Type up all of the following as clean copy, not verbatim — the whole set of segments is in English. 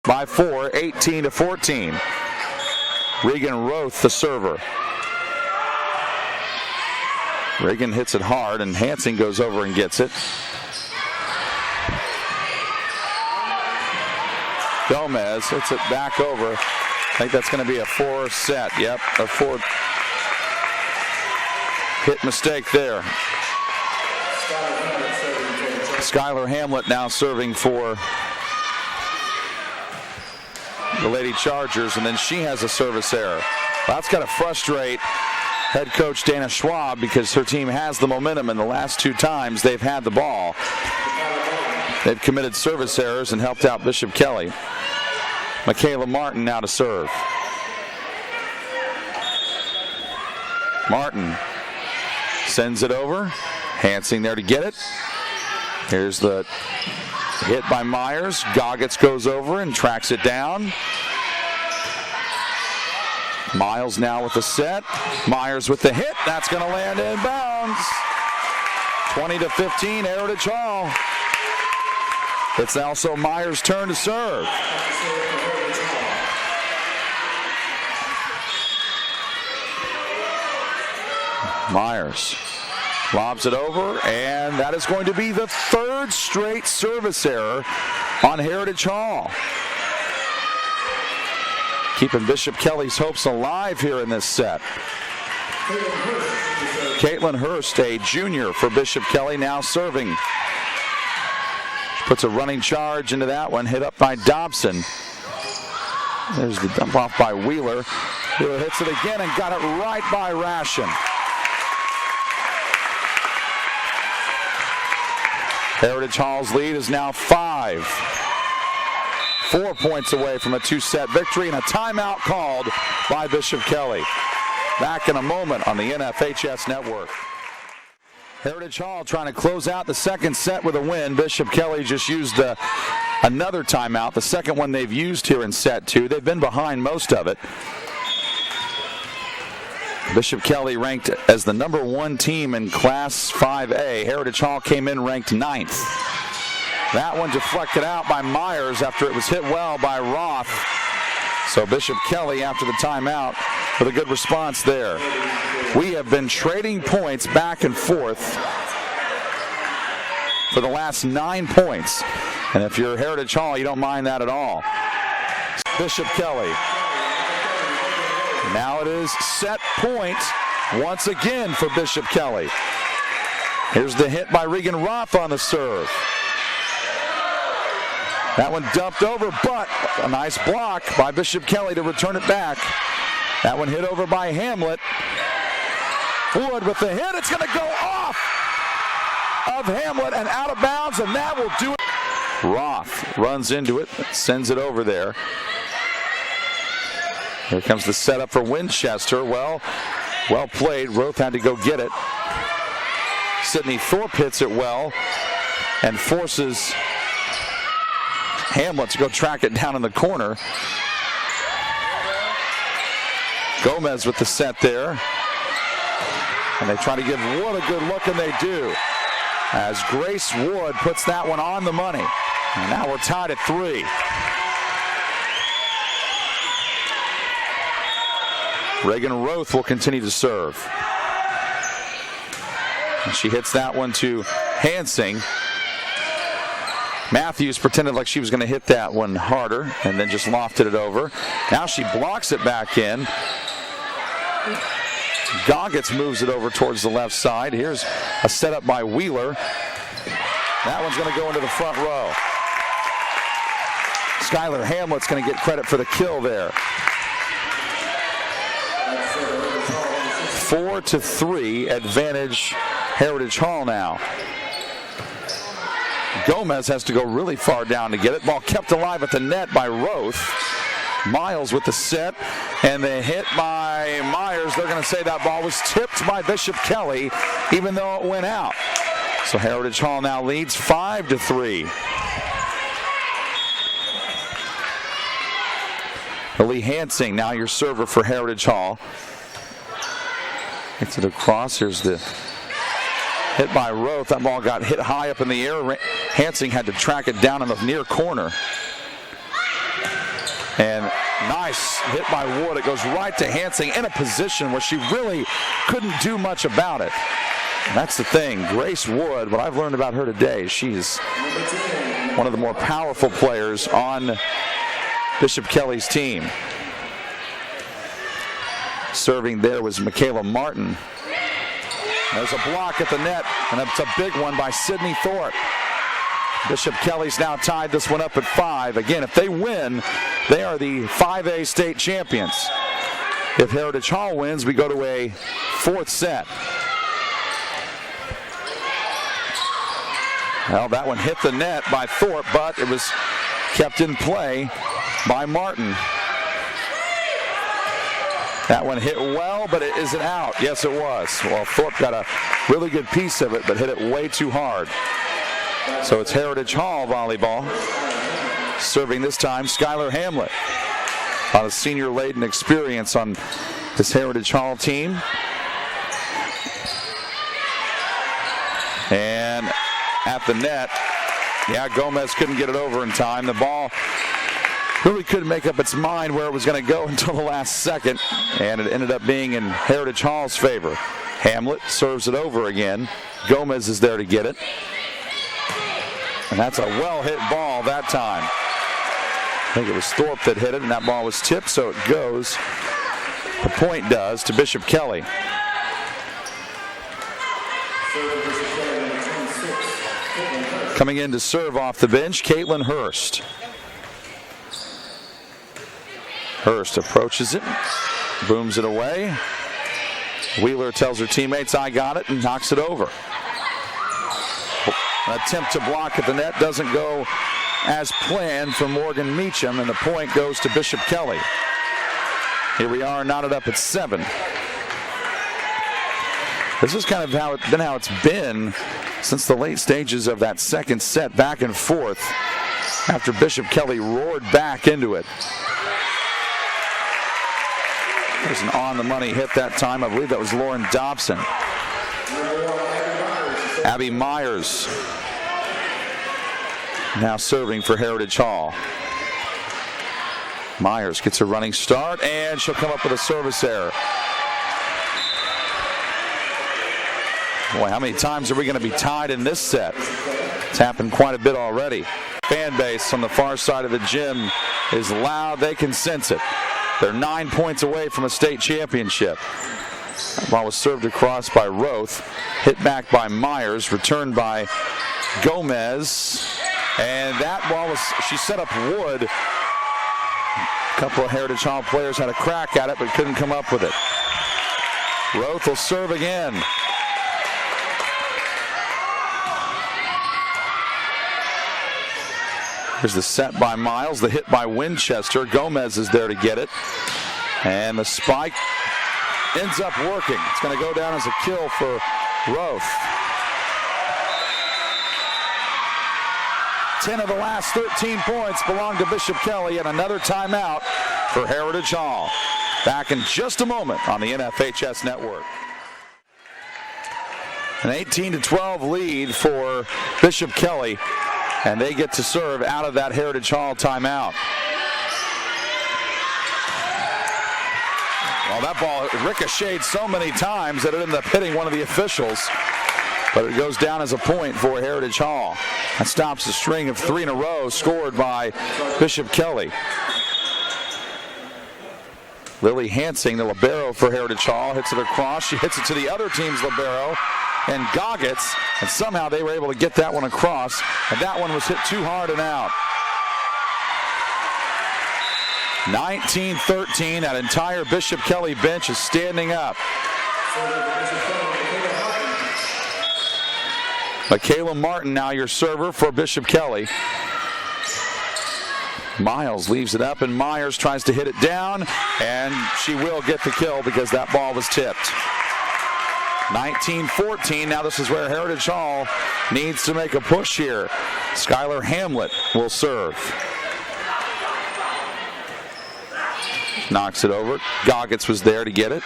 by 4, 18-14. Reagen Roth, the server. Reagen hits it hard, and Hansing goes over and gets it. Gomez hits it back over. I think that's going to be a 4 set. Yep, a 4 hit mistake there. Skylar Hamlet now serving for the Lady Chargers, and then she has a service error. Well, that's got to frustrate head coach Dana Schwab because her team has the momentum, and the last 2 times they've had the ball, they've committed service errors and helped out Bishop Kelly. Michaela Martin now to serve. Martin sends it over. Hansing there to get it. Here's the hit by Myers. Goggets goes over and tracks it down. Miles now with the set. Myers with the hit. That's going to land in bounds. 20-15, Heritage Hall. It's also Myers' turn to serve. Myers lobs it over, and that is going to be the 3rd straight service error on Heritage Hall. Keeping Bishop Kelly's hopes alive here in this set. Caitlin Hurst, a junior for Bishop Kelly, now serving. Puts a running charge into that one, hit up by Dobson. There's the dump off by Wheeler. Wheeler hits it again and got it right by Ration. Heritage Hall's lead is now 5. 4 points away from a 2-set victory, and a timeout called by Bishop Kelly. Back in a moment on the NFHS Network. Heritage Hall trying to close out the 2nd set with a win. Bishop Kelly just used another timeout, the 2nd one they've used here in set 2. They've been behind most of it. Bishop Kelly ranked as the number 1 team in Class 5A. Heritage Hall came in ranked 9th. That one deflected out by Myers after it was hit well by Roth. So Bishop Kelly, after the timeout, with a good response there. We have been trading points back and forth for the last 9 points. And if you're Heritage Hall, you don't mind that at all. Bishop Kelly. Now it is set point once again for Bishop Kelly. Here's the hit by Reagen Roth on the serve. That one dumped over, but a nice block by Bishop Kelly to return it back. That one hit over by Hamlet. Wood with the hit. It's going to go off of Hamlet and out of bounds, and that will do it. Roth runs into it, sends it over there. Here comes the setup for Winchester. Well played. Roth had to go get it. Sydney Thorpe hits it well and forces Hamlet to go track it down in the corner. Gomez with the set there. And they try to give Wood a good look, and they do. As Grace Wood puts that one on the money. And now we're tied at 3. Reagen Roth will continue to serve. And she hits that one to Hansing. Matthews pretended like she was going to hit that one harder and then just lofted it over. Now she blocks it back in. Goggets moves it over towards the left side. Here's a setup by Wheeler. That one's going to go into the front row. Skylar Hamlet's going to get credit for the kill there. 4-3 advantage Heritage Hall now. Gomez has to go really far down to get it. Ball kept alive at the net by Roth. Miles with the set, and the hit by Myers. They're going to say that ball was tipped by Bishop Kelly, even though it went out. So Heritage Hall now leads 5-3. Lee Hansing, now your server for Heritage Hall. Gets it across. Here's the hit by Roth. That ball got hit high up in the air. Hansing had to track it down in the near corner. And nice hit by Wood. It goes right to Hansing in a position where she really couldn't do much about it. And that's the thing. Grace Wood, what I've learned about her today, she's one of the more powerful players on Bishop Kelly's team. Serving there was Michaela Martin. There's a block at the net, and it's a big one by Sydney Thorpe. Bishop Kelly's now tied this one up at 5. Again, if they win, they are the 5A state champions. If Heritage Hall wins, we go to a 4th set. Well, that one hit the net by Thorpe, but it was kept in play by Martin. That one hit well, but it isn't out. Yes, it was. Well, Thorpe got a really good piece of it, but hit it way too hard. So it's Heritage Hall volleyball. Serving this time, Skylar Hamlet. A lot of senior-laden experience on this Heritage Hall team. And at the net, yeah, Gomez couldn't get it over in time. The ball really couldn't make up its mind where it was going to go until the last second, and it ended up being in Heritage Hall's favor. Hamlet serves it over again. Gomez is there to get it. And that's a well-hit ball that time. I think it was Thorpe that hit it, and that ball was tipped, so it goes. The point does to Bishop Kelly. Coming in to serve off the bench, Caitlin Hurst. Hurst approaches it, booms it away. Wheeler tells her teammates, I got it, and knocks it over. An attempt to block at the net doesn't go as planned for Morgan Meacham, and the point goes to Bishop Kelly. Here we are, knotted up at 7. This is kind of how it's been since the late stages of that second set, back and forth, after Bishop Kelly roared back into it. There's an on-the-money hit that time. I believe that was Lauren Dobson. Abby Myers now serving for Heritage Hall. Myers gets a running start, and she'll come up with a service error. Boy, how many times are we going to be tied in this set? It's happened quite a bit already. Fan base on the far side of the gym is loud. They can sense it. They're 9 points away from a state championship. That ball was served across by Roth, hit back by Myers, returned by Gomez, and that ball was, she set up Wood. A couple of Heritage Hall players had a crack at it, but couldn't come up with it. Roth will serve again. Here's the set by Miles, the hit by Winchester. Gomez is there to get it. And the spike ends up working. It's going to go down as a kill for Roth. 10 of the last 13 points belong to Bishop Kelly, and another timeout for Heritage Hall. Back in just a moment on the NFHS Network. An 18-12 lead for Bishop Kelly, and they get to serve out of that Heritage Hall timeout. Well, that ball ricocheted so many times that it ended up hitting one of the officials, but it goes down as a point for Heritage Hall. That stops a string of 3 in a row scored by Bishop Kelly. Lily Hansing, the libero for Heritage Hall, hits it across. She hits it to the other team's libero and Goggets, and somehow they were able to get that one across, and that one was hit too hard and out. 19-13, that entire Bishop Kelly bench is standing up. Michaela Martin now your server for Bishop Kelly. Miles leaves it up, and Myers tries to hit it down, and she will get the kill because that ball was tipped. 19-14, now this is where Heritage Hall needs to make a push here. Skylar Hamlet will serve. Knocks it over. Goggets was there to get it.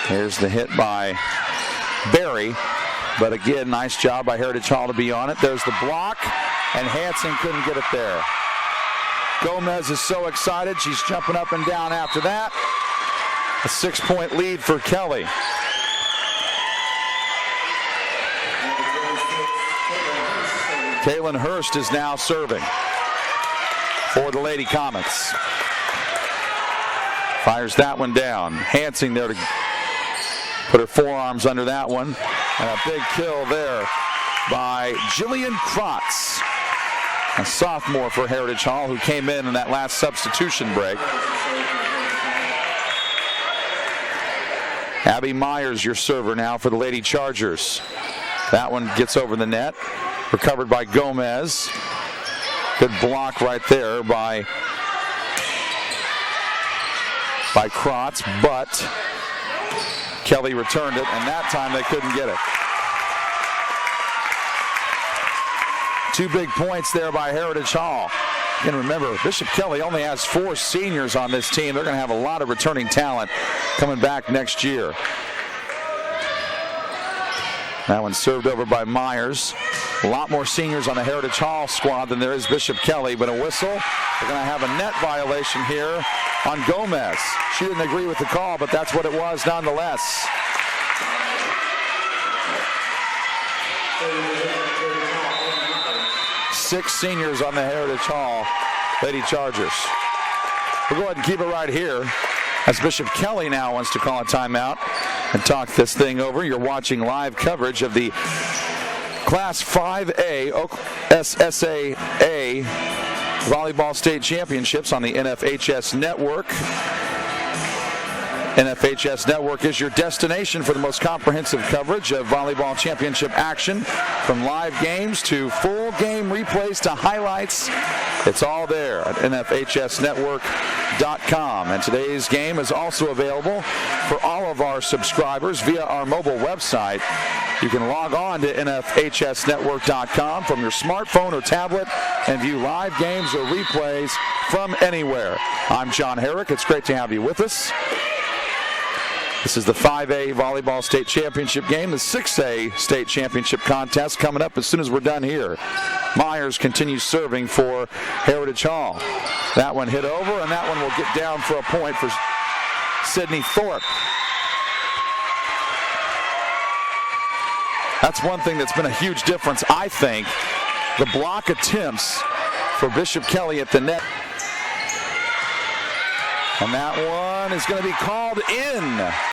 Here's the hit by Barry. But again, nice job by Heritage Hall to be on it. There's the block, and Hansen couldn't get it there. Gomez is so excited, she's jumping up and down after that. A 6-point lead for Kelly. Kaylin Hurst is now serving for the Lady Comets. Fires that one down. Hansing there to put her forearms under that one. And a big kill there by Jillian Krotz, a sophomore for Heritage Hall, who came in that last substitution break. Abby Myers, your server now for the Lady Chargers. That one gets over the net. Recovered by Gomez. Good block right there by Krotz, but Kelly returned it, and that time they couldn't get it. 2 big points there by Heritage Hall. And remember, Bishop Kelly only has 4 seniors on this team. They're going to have a lot of returning talent coming back next year. That one served over by Myers. A lot more seniors on the Heritage Hall squad than there is Bishop Kelly, but a whistle. They're going to have a net violation here on Gomez. She didn't agree with the call, but that's what it was nonetheless. Six seniors on the Heritage Hall Lady Chargers. We'll go ahead and keep it right here as Bishop Kelly now wants to call a timeout and talk this thing over. You're watching live coverage of the Class 5A SSAA Volleyball State Championships on the NFHS Network. NFHS Network is your destination for the most comprehensive coverage of volleyball championship action. From live games to full game replays to highlights, it's all there at NFHSnetwork.com. And today's game is also available for all of our subscribers via our mobile website. You can log on to NFHSnetwork.com from your smartphone or tablet and view live games or replays from anywhere. I'm John Herrick. It's great to have you with us. This is the 5A Volleyball State Championship game, the 6A State Championship contest coming up as soon as we're done here. Myers continues serving for Heritage Hall. That one hit over, and that one will get down for a point for Sydney Thorpe. That's one thing that's been a huge difference, I think. The block attempts for Bishop Kelly at the net. And that one is going to be called in.